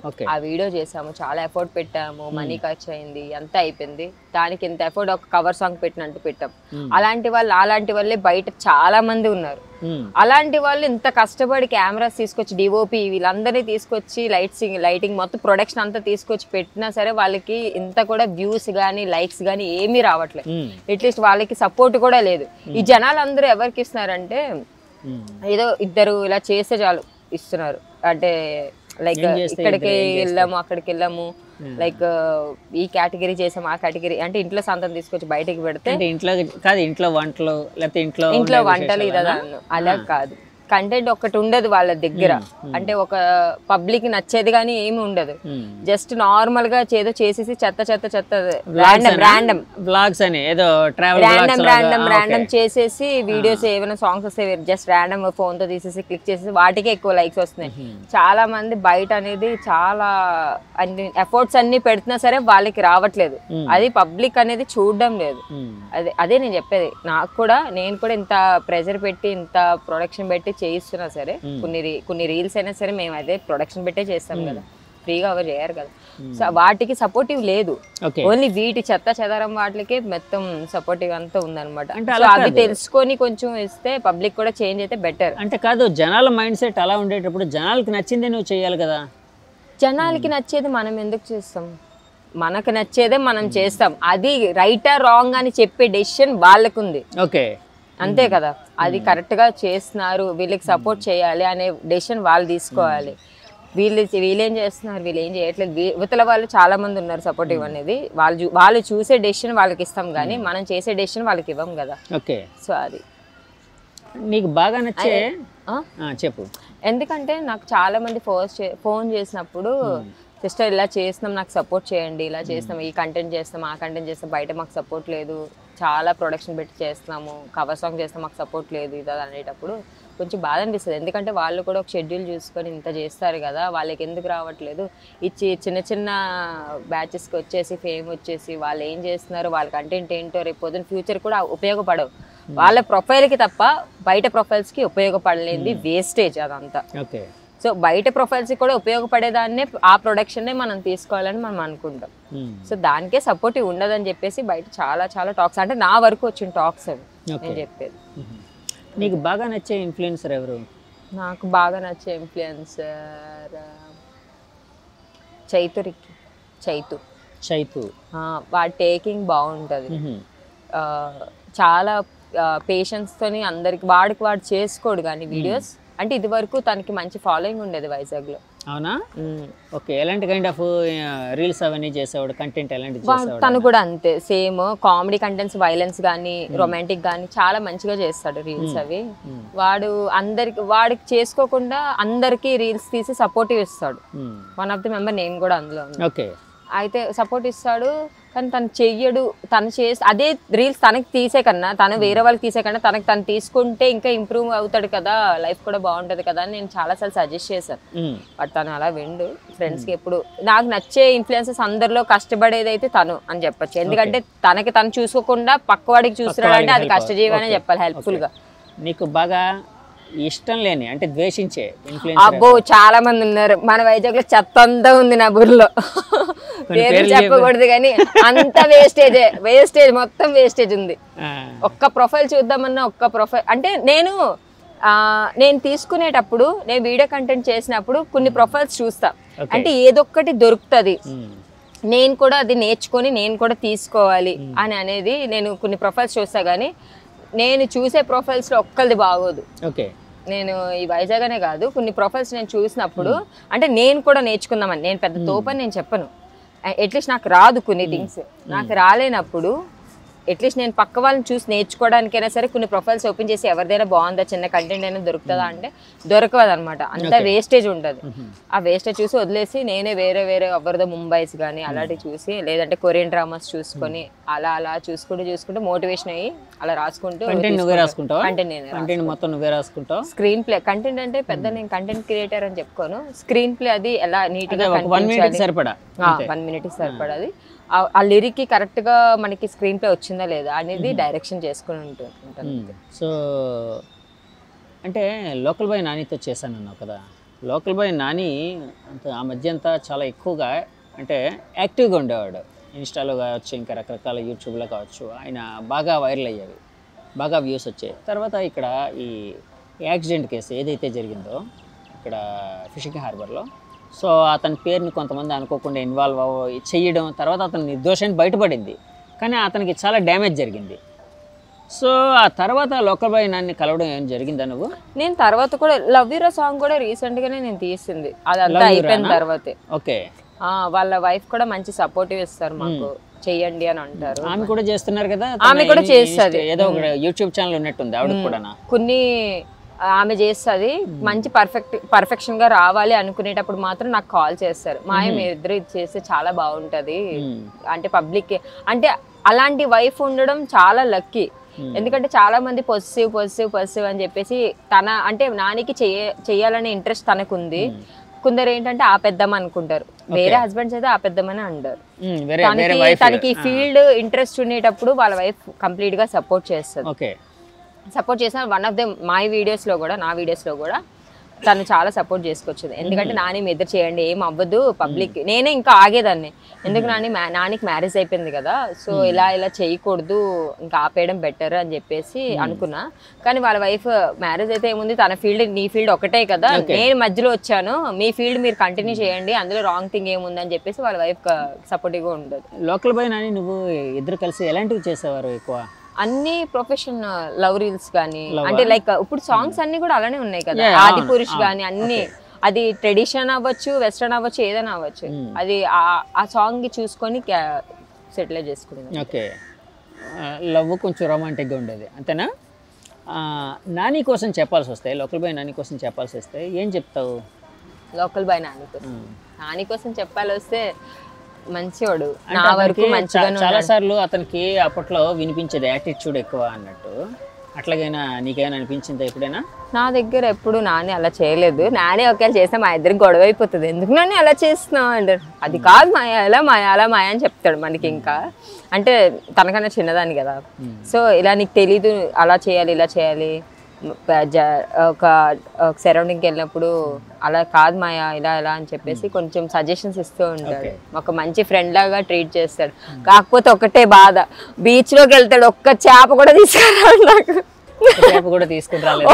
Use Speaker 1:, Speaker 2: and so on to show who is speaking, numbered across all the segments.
Speaker 1: Okay.
Speaker 2: ఆ video చేసాము, చాలా ఎఫర్ట్ పెట్టాము, మనీ ఖర్చు అయింది, అంతా అయిపోయింది. దానికి ఇంత ఎఫర్ట్ ఒక కవర్ సాంగ్ పెట్టినట్టు పెట్టాం. అలాంటి వాళ్ళే బయట చాలా మంది ఉన్నారు. అలాంటి వాళ్ళు ఇంత కష్టపడి కెమెరాస్ తీసుకొచ్చి డిఓపి వీళ్ళందరినీ తీసుకొచ్చి లైటింగ్ మొత్తం ప్రొడక్షన్ అంతా తీసుకొచ్చి పెట్టినా సరే వాళ్ళకి ఇంత కూడా వ్యూస్ గానీ లైక్స్ గానీ ఏమీ రావట్లేదు. అట్లీస్ట్ వాళ్ళకి సపోర్ట్ కూడా లేదు. ఈ జనాలందరూ ఎవరికి ఇస్తున్నారంటే ఏదో ఇద్దరు ఇలా చేస్తే చాలు ఇస్తున్నారు. అంటే లైక్ ఇక్కడికి వెళ్ళాము, అక్కడికి వెళ్ళాము, లైక్ ఈ కేటగిరీ చేసాము, ఆ కేటగిరీ అంటే ఇంట్లో సంతం తీసుకొచ్చి బయటకి పెడితే
Speaker 1: ఇంట్లో వంటలు లేకపోతే
Speaker 2: ఇంట్లో వంటలు ఇదా అలా కాదు. కంటెంట్ ఒకటి ఉండదు వాళ్ళ దగ్గర. అంటే ఒక పబ్లిక్ నచ్చేది కానీ ఏమి ఉండదు. జస్ట్ నార్మల్ గా ఏదో చేసేసి చెత్త ర్యాండమ్ చేసేసి వీడియోస్ ఏమైనా సాంగ్స్ వస్తే జస్ట్ ర్యాండమ్ ఫోన్ తో తీసేసి క్లిక్ చేసేసి వాటికే ఎక్కువ లైక్స్ వస్తున్నాయి. చాలా మంది బయట అనేది చాలా ఎఫర్ట్స్ అన్ని పెడుతున్నా సరే వాళ్ళకి రావట్లేదు. అది పబ్లిక్ అనేది చూడడం లేదు. అదే నేను చెప్పేది. నేను కూడా ఇంత ప్రెజర్ పెట్టి ఇంత ప్రొడక్షన్ పెట్టి చేయిస్తున్నా సరే కొన్ని రీల్స్ అయినా సరే మేము అదే ప్రొడక్షన్ పెట్టే చేస్తాం కదా, ఫ్రీగా ఎవరు చేయరు కదా. సో వాటికి సపోర్టివ్ లేదు. ఓన్లీ వీటి చెదారం వాటికి మొత్తం సపోర్టివ్ అంతా ఉందన్నమాట. అవి తెలుసుకొని కొంచెం ఇస్తే పబ్లిక్ కూడా చేంజ్ అయితే బెటర్.
Speaker 1: అంటే కాదు, జనాల మైండ్ సెట్ అలా ఉండేటప్పుడు జనాలకి నచ్చింది నువ్వు చేయాలి కదా.
Speaker 2: జనాలకి నచ్చేది మనం ఎందుకు చేస్తాం? మనకు నచ్చేదే మనం చేస్తాం. అది రైటా రాంగ్ అని చెప్పే డెసిషన్ వాళ్ళకుంది.
Speaker 1: ఓకే,
Speaker 2: అంతే కదా. అది కరెక్ట్ గా చేస్తున్నారు, వీళ్ళకి సపోర్ట్ చేయాలి అనే డెసిషన్ వాళ్ళు తీసుకోవాలి. వీళ్ళేం చేస్తున్నారు, వీళ్ళు ఏం చేయట్లేదు, యువతల వాళ్ళు చాలా మంది ఉన్నారు సపోర్టివ్ అనేది. వాళ్ళు చూసే డెసిషన్ వాళ్ళకి ఇస్తాం కానీ మనం చేసే డెసిషన్ వాళ్ళకి ఇవ్వం కదా.
Speaker 1: ఓకే,
Speaker 2: సో అది
Speaker 1: నీకు బాగా నచ్చే చెప్పు.
Speaker 2: ఎందుకంటే నాకు చాలా మంది ఫోన్ చేసినప్పుడు సిస్టర్ ఇలా చేస్తున్నాం, నాకు సపోర్ట్ చేయండి, ఇలా చేస్తాం, ఈ కంటెంట్ చేస్తాం, ఆ కంటెంట్ చేస్తాం, బయట మాకు సపోర్ట్ లేదు, చాలా ప్రొడక్షన్ పెట్టి చేస్తున్నాము, కవర్ సాంగ్ చేస్తాం, మాకు సపోర్ట్ లేదు ఇది అనేటప్పుడు కొంచెం బాధ అనిపిస్తుంది. ఎందుకంటే వాళ్ళు కూడా ఒక షెడ్యూల్ చూసుకొని ఇంత చేస్తారు కదా, వాళ్ళకి ఎందుకు రావట్లేదు. చిన్న చిన్న బ్యాచెస్కి వచ్చేసి ఫేమ్ వచ్చేసి వాళ్ళు ఏం చేస్తున్నారు, వాళ్ళ కంటెంట్ ఏంటో రేపు పొద్దున ఫ్యూచర్ కూడా ఉపయోగపడవు. వాళ్ళ ప్రొఫైల్కి తప్ప బయట ప్రొఫైల్స్కి ఉపయోగపడలేనిది వేస్టేజ్ అదంతా. సో బయట ప్రొఫైల్స్ కూడా ఉపయోగపడేదాన్నే ఆ ప్రొడక్షన్నే మనం తీసుకోవాలని మనం అనుకుంటాం. సో దానికే సపోర్టివ్ ఉండదని చెప్పేసి బయట చాలా చాలా టాక్స్, అంటే నా వరకు వచ్చిన టాక్స్ అవి నేను చెప్పేది.
Speaker 1: నీకు బాగా నచ్చే ఇన్ఫ్లుయెన్సర్ ఎవరు?
Speaker 2: నాకు బాగా నచ్చే ఇన్ఫ్లుయెన్సర్ చైతు. వాడి టేకింగ్ బాగుంటుంది, చాలా పేషెన్స్తోని అందరికి వాడు చేసుకోడు కానీ వీడియోస్. అంటే ఇది వరకు తనకి మంచి ఫాలోయింగ్ ఉండేది వైజాగ్ లో.
Speaker 1: అవునా? ఓకే, ఎలాంటి కైండ్ ఆఫ్ రీల్స్ అవన్నీ చేసేవాడు, కంటెంట్ ఎలాంటి?
Speaker 2: తను కూడా అంతే, సేమ్ కామెడీ కంటెంట్స్, వైలెన్స్ కానీ రొమాంటిక్ కానీ చాలా మంచిగా చేస్తాడు రీల్స్ అవి. వాడికి చేసుకోకుండా అందరికి రీల్స్ తీసి సపోర్టివ్ ఇస్తాడు. వన్ ఆఫ్ ది మెంబర్ నేను కూడా అందులో.
Speaker 1: ఓకే,
Speaker 2: అయితే సపోర్ట్ ఇస్తాడు కానీ తను చెయ్యడు. తను అదే రీల్స్ తనకి తీసే కన్నా, తను వేరే వాళ్ళకి తీసే కన్నా తను తీసుకుంటే ఇంకా ఇంప్రూవ్ అవుతాడు కదా, లైఫ్ కూడా బాగుంటది కదా అని నేను చాలాసార్లు సజెస్ట్ చేశాను. బట్ తను అలా విండు. ఫ్రెండ్స్కి ఎప్పుడు నాకు నచ్చే ఇన్ఫ్లుయెన్సర్స్ అందరిలో కష్టపడేది అయితే తను అని చెప్పచ్చు. ఎందుకంటే తను చూసుకోకుండా పక్కవాడికి చూస్తున్నాడు అంటే అది కష్టజీవి అనే చెప్పాలి, హెల్ప్ఫుల్ గా.
Speaker 1: నీకు బాగా ఇష్టం లేని అంటే ద్వేషించే
Speaker 2: అబ్బో చాలా మంది ఉన్నారు. మన వైజాగ్ లో చెత్త అంతా ఉంది నా బుర్రలో, పేరు చెప్పకూడదు కానీ అంత వేస్టేజ్ మొత్తం వేస్టేజ్ ఉంది. ఒక్క ప్రొఫైల్ చూద్దామన్నా ఒక్క ప్రొఫైల్ అంటే నేను తీసుకునేటప్పుడు, నేను వీడియో కంటెంట్ చేసినప్పుడు కొన్ని ప్రొఫైల్స్ చూస్తా. అంటే ఏదొక్కటి దొరుకుతుంది, నేను కూడా అది నేర్చుకొని నేను కూడా తీసుకోవాలి అని అనేది నేను కొన్ని ప్రొఫైల్స్ చూస్తా. కానీ నేను చూసే ప్రొఫైల్స్ లో ఒక్కరిది బాగోదు. నేను ఈ వైజాగ్ అనే కాదు, కొన్ని ప్రొఫైల్స్ నేను చూసినప్పుడు అంటే నేను కూడా నేర్చుకుందామని, నేను పెద్ద తోపని నేను చెప్పను, అట్లీస్ట్ నాకు రాదు కొన్ని థింగ్స్. నాకు రాలేనప్పుడు అట్లీస్ట్ నేను పక్క వాళ్ళని చూసి నేర్చుకోవడానికైనా సరే కొన్ని ప్రొఫైల్స్ ఓపెన్ చేసి ఎవరిదైనా బాగుందా, చిన్న కంటెంట్ అయినా దొరుకుతుందా అంటే దొరకదు అనమాట. అంత వేస్టేజ్ ఉంటుంది. ఆ వేస్టేజ్ చూసి వదిలేసి నేనే వేరే ఎవరిదో ముంబైస్ కానీ అలాంటివి చూసి, లేదంటే కొరియన్ డ్రామాస్ చూసుకొని అలా చూసుకుంటూ మోటివేషన్ అయ్యి అలా రాసుకుంటూ స్క్రీన్ ప్లే కంటెంట్ అంటే పెద్ద నేను కంటెంట్ క్రియేటర్ అని చెప్పుకోను. స్క్రీన్ ప్లే అది ఎలా నీట్ గా 1 మినిట్ సరిపడాది. ఆ లిరిక్ కి కరెక్ట్ గా మనకి స్క్రీన్ ప్లే వచ్చిందా లేదా అనేది డైరెక్షన్ చేసుకుని ఉంటుంది.
Speaker 1: సో అంటే లోకల్ బాయ్ నానితో చేశాను అన్నావు కదా, లోకల్ బాయ్ నాని అంత ఆ మధ్య అంతా చాలా ఎక్కువగా అంటే యాక్టివ్గా ఉండేవాడు. ఇన్స్టాలో కావచ్చు, ఇంకా రకరకాల యూట్యూబ్లో కావచ్చు, ఆయన బాగా వైరల్ అయ్యేవి, బాగా వ్యూస్ వచ్చాయి. తర్వాత ఇక్కడ ఈ యాక్సిడెంట్ కేసు ఏదైతే జరిగిందో ఇక్కడ ఫిషింగ్ హార్బర్లో, సో అతని పేరుని కొంతమంది అనుకోకుండా ఇన్వాల్వ్ చేయడం, తర్వాత అతను నిర్దోషాన్ని బయటపడింది, కానీ అతనికి చాలా డ్యామేజ్ జరిగింది. సో ఆ తర్వాత లోకల్ బాయ్ నాన్ని కలవడం ఏం జరిగిందా నువ్వు?
Speaker 2: నేను తర్వాత కూడా లవ్ యూరా సాంగ్ కూడా రీసెంట్గానే నేను తీసింది, అదంతా అయిపోయిన తర్వాతే.
Speaker 1: ఓకే.
Speaker 2: వాళ్ళ వైఫ్ కూడా మంచి సపోర్టివ్ ఇస్తారు మాకు, చెయ్యండి అని అంటారు.
Speaker 1: ఆమె కూడా చేస్తున్నారు కదా,
Speaker 2: ఆమె కూడా చేస్తుంది,
Speaker 1: ఏదో ఒక యూట్యూబ్ ఛానల్ ఉన్నట్టుంది ఆవిడ కూడా.
Speaker 2: కొన్ని ఆమె చేస్తుంది మంచి పర్ఫెక్షన్ గా రావాలి అనుకునేటప్పుడు మాత్రం నాకు కాల్ చేస్తారు, మాయ మీ ఇద్దరు ఇది చేస్తే చాలా బాగుంటది అంటే పబ్లిక్ అంటే అలాంటి వైఫ్ ఉండడం చాలా లక్కీ. ఎందుకంటే చాలా మంది పొజిటివ్ అని చెప్పేసి తన అంటే నానికి చెయ్యాలనే ఇంట్రెస్ట్ తనకుంది. కొందరు ఏంటంటే ఆ పెద్దమ్మ అనుకుంటారు, వేరే హస్బెండ్స్ అయితే ఆ పెద్దమ్మని అంటారు. తనకి ఫీల్డ్ ఇంట్రెస్ట్ ఉండేటప్పుడు వాళ్ళ వైఫ్ కంప్లీట్ గా సపోర్ట్ చేస్తుంది. సపోర్ట్ చేసిన one of the my videos లో కూడా, నా వీడియోస్ లో కూడా తను చాలా సపోర్ట్ చేసుకొచ్చింది. ఎందుకంటే నాని మీ ఇద్దరు చేయండి, ఏం అవ్వదు పబ్లిక్. నేనే ఇంకా ఆగేదాన్ని, ఎందుకు నానికి మ్యారేజ్ అయిపోయింది కదా, సో ఇలా చేయకూడదు, ఇంకా ఆపేయడం బెటర్ అని చెప్పేసి అనుకున్నా. కానీ వాళ్ళ వైఫ్ మ్యారేజ్ అయితే ఏముంది, తన ఫీల్డ్ నీ ఫీల్డ్ ఒకటే కదా, నేను మధ్యలో వచ్చాను, మీ ఫీల్డ్ మీరు కంటిన్యూ చేయండి, అందులో రాంగ్ థింగ్ ఏముంది అని చెప్పేసి వాళ్ళ వైఫ్ సపోర్టివ్గా ఉండదు.
Speaker 1: లోకల్ బాయ్ నాని నువ్వు ఇద్దరు కలిసి ఎలాంటివి చేసేవారు ఎక్కువ?
Speaker 2: అన్ని ప్రొఫెషన్ లవ్ రీల్స్ కానీ, అంటే లైక్ ఇప్పుడు సాంగ్స్ అన్ని కూడా అలానే ఉన్నాయి కదా, ఆది పురుష్ కానీ అన్ని, అది ట్రెడిషన్ అవ్వచ్చు, వెస్ట్రన్ అవ్వచ్చు, ఏదైనా అవ్వచ్చు, అది ఆ సాంగ్ చూసుకొని సెటిల్ చేసుకునేది.
Speaker 1: ఓకే. లవ్ కొంచెం రొమాంటిక్గా ఉండేది అంతేనా? నాని కోసం చెప్పాల్సి వస్తే, లోకల్ బాయ్ నాని కోసం చెప్పాల్సి వస్తే ఏం చెప్తావు?
Speaker 2: లోకల్ బాయ్ నాని కోసం చెప్పాలి వస్తే మంచివాడు, నా వరకు మంచిగా.
Speaker 1: చాలా సార్లు అతనికి అప్పట్లో వినిపించేది యాటిట్యూడ్ ఎక్కువ అన్నట్టు, అట్లాగైనా నీకేమైనా అనిపించిందా ఎప్పుడైనా?
Speaker 2: నా దగ్గర ఎప్పుడు నాని అలా చేయలేదు. నాని ఒకవేళ చేస్తే మా ఇద్దరికి గొడవ అయిపోతుంది, ఎందుకు నాని అలా చేస్తున్నావు అంటారు. అది కాదు మాయ, అలా మాయ అలా మాయ అని చెప్తాడు మనకి. ఇంకా అంటే తనకన్నా చిన్నదాన్ని కదా, సో ఇలా నీకు తెలీదు, అలా చేయాలి ఇలా చేయాలి, ఒక సరౌండింగ్కి వెళ్ళినప్పుడు అలా కాదు మాయా ఇలా ఇలా అని చెప్పేసి కొంచెం సజెషన్స్ ఇస్తూ ఉంటాడు. ఒక మంచి ఫ్రెండ్ లాగా ట్రీట్ చేస్తాడు. కాకపోతే ఒకటే బాధ, బీచ్ లోకి వెళ్తాడు, ఒక్క చేప కూడా తీసుకురాడు. నాకు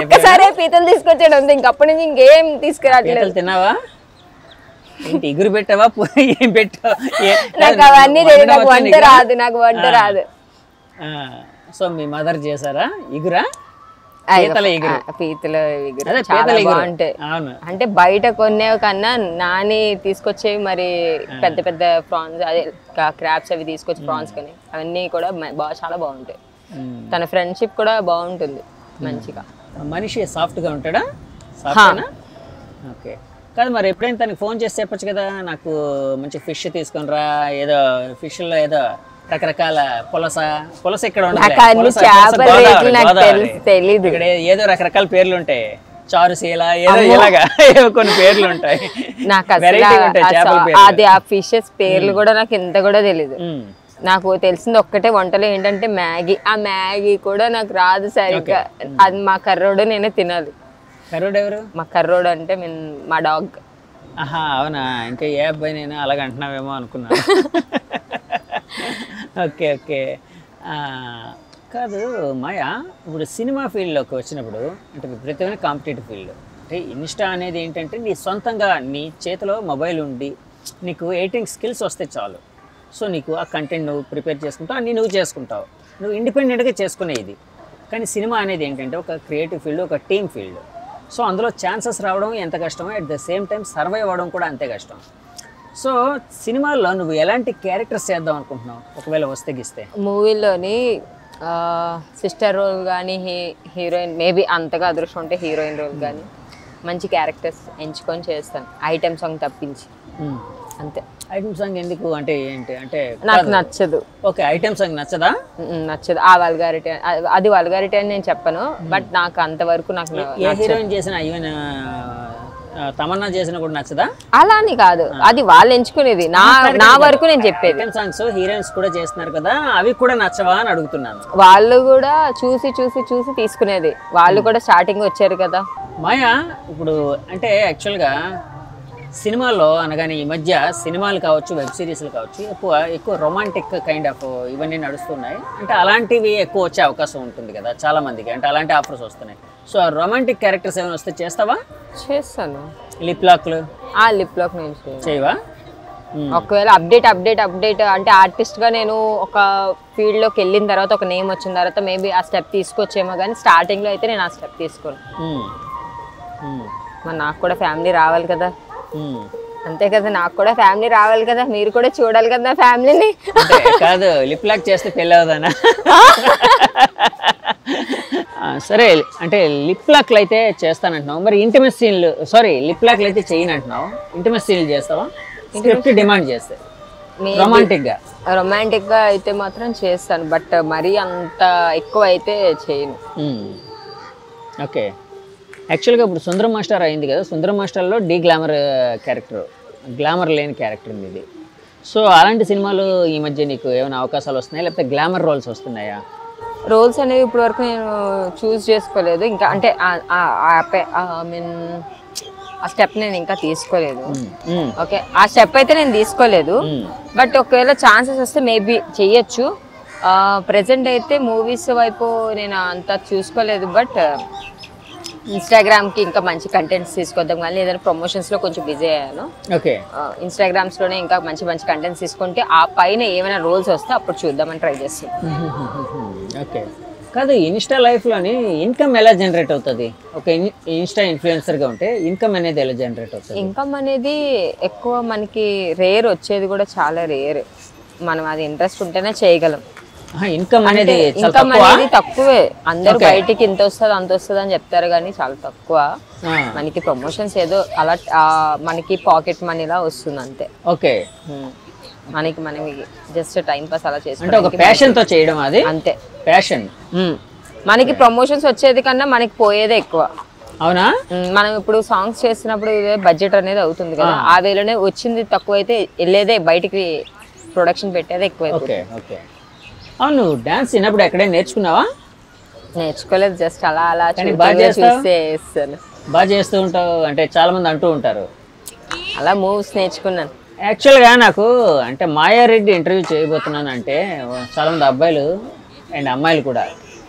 Speaker 2: ఒక్కసారి పీతలు తీసుకొచ్చాడు అంతే, ఇంకప్పటి నుంచి ఇంకేం తీసుకురావట్లేదు.
Speaker 1: తిన్నావా? ఎగురు పెట్టావా? ఏం పెట్టావా?
Speaker 2: నాకు అవన్నీ తెలియదు, నాకు వంట రాదు.
Speaker 1: సో మీ మదర్ చేశారా ఇగురా?
Speaker 2: పీతల ఎగురు చాలా బాగుంటాయి. అంటే బయట కొనేవి కన్నా నాని తీసుకొచ్చేవి మరి పెద్ద పెద్ద ప్రాన్స్, అదే క్రాబ్స్ అవి తీసుకొచ్చి ప్రాన్స్ కానీ అవన్నీ కూడా చాలా బాగుంటాయి. తన ఫ్రెండ్షిప్ కూడా బాగుంటుంది మంచిగా.
Speaker 1: మనిషి సాఫ్ట్ గా ఉంటాడా? ఓకే. కాదు మరి ఎప్పుడైనా తనకి ఫోన్ చేసి చెప్పచ్చు కదా, నాకు మంచి ఫిష్ తీసుకొని రా, ఏదో ఫిష్ లో ఏదో రకరకాల పులస ఇక్కడ ఇక్కడ ఏదో రకరకాల పేర్లు ఉంటాయి, చారుశీల ఏదో ఇలాగా కొన్ని పేర్లు ఉంటాయి.
Speaker 2: నాకు అది ఆ ఫిషెస్ పేర్లు కూడా నాకు ఎంత కూడా తెలీదు. నాకు తెలిసింది ఒక్కటే వంటలో ఏంటంటే మ్యాగీ. ఆ మ్యాగీ కూడా నాకు రాదు సరిగ్గా, అది మా కర్రోడు నేనే తినాలి.
Speaker 1: కర్రోడు ఎవరు?
Speaker 2: మా కర్రోడు అంటే మా డాగ్.
Speaker 1: ఆహా అవునా, ఇంకా ఏ అబ్బాయి నేను అలాగ అంటున్నావేమో అనుకున్నాను. Okay okay. కాదు మాయా, ఇప్పుడు సినిమా ఫీల్డ్లోకి వచ్చినప్పుడు అంటే విపరీతమైన కాంపిటేటివ్ ఫీల్డ్, అంటే ఇన్స్టా అనేది ఏంటంటే నీ సొంతంగా నీ చేతిలో మొబైల్ ఉండి నీకు ఎడిటింగ్ స్కిల్స్ వస్తే చాలు. సో నీకు ఆ కంటెంట్ నువ్వు ప్రిపేర్ చేసుకుంటావు, అన్నీ నువ్వు చేసుకుంటావు, నువ్వు ఇండిపెండెంట్గా చేసుకునేది. కానీ సినిమా అనేది ఏంటంటే ఒక క్రియేటివ్ ఫీల్డ్, ఒక టీమ్ ఫీల్డ్. సో అందులో ఛాన్సెస్ రావడం ఎంత కష్టమో, at the same time survive అవ్వడం కూడా అంతే కష్టం. సో సినిమాల్లో నువ్వు ఎలాంటి క్యారెక్టర్స్ చేద్దాం అనుకుంటున్నావు ఒకవేళ వస్తే గిస్తే?
Speaker 2: మూవీలోని సిస్టర్ రోల్ కానీ, హీరోయిన్ మేబీ అంతగా అదృష్టం ఉంటే హీరోయిన్ రోల్ కానీ మంచి క్యారెక్టర్స్ ఎంచుకొని చేస్తాను, ఐటెం సాంగ్ తప్పించి. అంతే.
Speaker 1: ఐటెం సాంగ్ ఎందుకు అంటే ఏంటి అంటే
Speaker 2: నాకు నచ్చదు.
Speaker 1: ఓకే, ఐటెం సాంగ్ నచ్చదా?
Speaker 2: నచ్చదు. ఆ వల్గారిటీ, అది వల్గారిటీ అని నేను చెప్పను, బట్ నాకు అంతవరకు నాకు
Speaker 1: హీరోయిన్ చేసిన ఈవెన్ తమన్నా చేసిన కూడా నచ్చదా?
Speaker 2: అలా అని కాదు, అది వాళ్ళు ఎంచుకునేది, నా వరకు నేను చెప్పేది.
Speaker 1: ఐటెం సాంగ్స్ హీరోయిన్స్ కూడా చేస్తున్నారు కదా, అవి కూడా నచ్చవా అని అడుగుతున్నాను.
Speaker 2: వాళ్ళు కూడా చూసి చూసి చూసి తీసుకునేది, వాళ్ళు కూడా స్టార్టింగ్ వచ్చారు కదా,
Speaker 1: మాయా ఇప్పుడు అంటే యాక్చువల్గా సినిమాల్లో అనగానే ఈ మధ్య సినిమాలు కావచ్చు, వెబ్ సిరీస్లు కావచ్చు, ఎక్కువ రొమాంటిక్ కైండ్ ఆఫ్ ఇవన్నీ నడుస్తున్నాయి. అంటే అలాంటివి ఎక్కువ వచ్చే అవకాశం ఉంటుంది కదా చాలామందికి, అంటే అలాంటి ఆఫర్స్ వస్తున్నాయి. సో రొమాంటిక్ క్యారెక్టర్స్ ఏమైనా వస్తే చేస్తావా?
Speaker 2: చేస్తాను.
Speaker 1: లిప్ లాక్లు
Speaker 2: లిప్ లాక్ నేను
Speaker 1: చేయవా?
Speaker 2: ఒకవేళ అప్డేట్ అంటే ఆర్టిస్ట్గా నేను ఒక ఫీల్డ్లోకి వెళ్ళిన తర్వాత, ఒక నేమ్ వచ్చిన తర్వాత మేబీ ఆ స్టెప్ తీసుకొచ్చేమో, కానీ స్టార్టింగ్లో అయితే నేను ఆ స్టెప్ తీసుకోను. మరి నాకు కూడా ఫ్యామిలీ రావాలి కదా, అంతే కదా, నాకు కూడా ఫ్యామిలీ రావాలి కదా, మీరు కూడా చూడాలి కదా ఫ్యామిలీని.
Speaker 1: కాదు లిప్ లాక్ చేస్తే పెళ్ళి అవుదానా? సరే, అంటే లిప్ లాక్లు అయితే చేస్తానంటున్నావు, మరి ఇంటిమేట్ సీన్లు లిప్ లాక్లు అయితే చేయనంటున్నావు, ఇంటిమేట్ సీన్లు చేస్తావా? స్క్రిప్ట్ డిమాండ్ చేస్తే
Speaker 2: రొమాంటిక్ గా అయితే మాత్రం చేస్తాను, బట్ మరీ అంత ఎక్కువ అయితే చేయను.
Speaker 1: ఓకే, యాక్చువల్గా ఇప్పుడు సుందరం మాస్టర్ అయింది కదా, సుందరం మాస్టర్లో గ్లామర్ క్యారెక్టర్, గ్లామర్ లేని క్యారెక్టర్ ఇది. సో అలాంటి సినిమాలు ఈ మధ్య నీకు ఏమైనా అవకాశాలు వస్తున్నాయా, లేకపోతే గ్లామర్ రోల్స్ వస్తున్నాయా?
Speaker 2: రోల్స్ అనేవి ఇప్పటి వరకు నేను చూస్ చేసుకోలేదు ఇంకా, అంటే ఐ మీన్ ఆ స్టెప్ నేను ఇంకా తీసుకోలేదు. ఓకే, ఆ స్టెప్ అయితే నేను తీసుకోలేదు, బట్ ఒకవేళ ఛాన్సెస్ వస్తే మేబీ చెయ్యొచ్చు. ప్రెసెంట్ అయితే మూవీస్ వైపు నేను అంతా చూసుకోలేదు, బట్ ఇన్స్టాగ్రామ్కి ఇంకా మంచి కంటెంట్స్ తీసుకొద్దాం, కానీ ఏదైనా ప్రమోషన్స్లో కొంచెం బిజీ అయ్యాను.
Speaker 1: ఓకే,
Speaker 2: ఇన్స్టాగ్రామ్స్లోనే ఇంకా మంచి కంటెంట్స్ తీసుకుంటే ఆ పైన ఏమైనా రోల్స్ వస్తే అప్పుడు చూద్దామని ట్రై చేస్తాను.
Speaker 1: ఓకే, కాదు ఇన్స్టా లైఫ్లోని ఇన్కమ్ ఎలా జనరేట్ అవుతుంది? ఒక ఇన్స్టా ఇన్ఫ్లుయెన్సర్గా ఉంటే ఇన్కమ్ అనేది ఎలా జనరేట్ అవుతుంది?
Speaker 2: ఇన్కమ్ అనేది ఎక్కువ మనకి రేర్, వచ్చేది కూడా చాలా రేర్. మనం అది ఇంట్రెస్ట్ ఉంటేనే చేయగలం.
Speaker 1: ఇన్కమ్ అనేది
Speaker 2: తక్కువే. అందరూ బయటికి ఇంత వస్తుంది అంత వస్తుంది అని చెప్తారు, కానీ చాలా తక్కువ. మనకి ప్రమోషన్స్ ఏదో అలా మనకి పాకెట్ మనీలా వస్తుంది అంతే.
Speaker 1: ఓకే,
Speaker 2: మనకి జస్ట్ టైం పాస్ అలా
Speaker 1: చేసుకుంటే ఒక ప్యాషన్ తో చేయడం, అది అంతే ప్యాషన్.
Speaker 2: మనకి ప్రమోషన్స్ వచ్చేది కన్నా మనకి పోయేదే ఎక్కువ.
Speaker 1: అవునా?
Speaker 2: మనం ఇప్పుడు సాంగ్స్ చేస్తున్నప్పుడు బడ్జెట్ అనేది అవుతుంది కదా, ఆ వేలోనే వచ్చింది తక్కువ అయితే వెళ్ళేదే బయటికి ప్రొడక్షన్ పెట్టేదే ఎక్కువ.
Speaker 1: ఓకే, అవును, డాన్స్ చిన్నప్పుడు ఎక్కడైనా నేర్చుకున్నావా?
Speaker 2: నేర్చుకోలేదు, జస్ట్ అలా
Speaker 1: బాగా చేస్తూ ఉంటావు అంటే చాలా మంది అంటూ ఉంటారు.
Speaker 2: అలా మూవ్స్ నేర్చుకున్నాను.
Speaker 1: యాక్చువల్గా నాకు అంటే మాయారెడ్డి ఇంటర్వ్యూ చేయబోతున్నాను అంటే చాలామంది అబ్బాయిలు అండ్ అమ్మాయిలు కూడా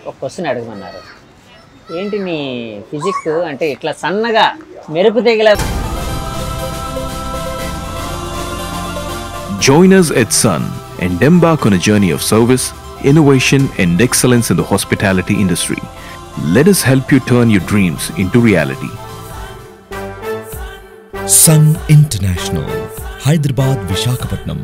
Speaker 1: ఒక క్వశ్చన్ అడగమన్నారు. ఏంటి నీ ఫిజిక్ అంటే ఇట్లా సన్నగా మెరుపు తెగిలా.
Speaker 3: Join us at Sun and embark on a journey of service, innovation and excellence in the hospitality industry. Let us help you turn your dreams into reality.
Speaker 4: Sun International, Hyderabad, Visakhapatnam.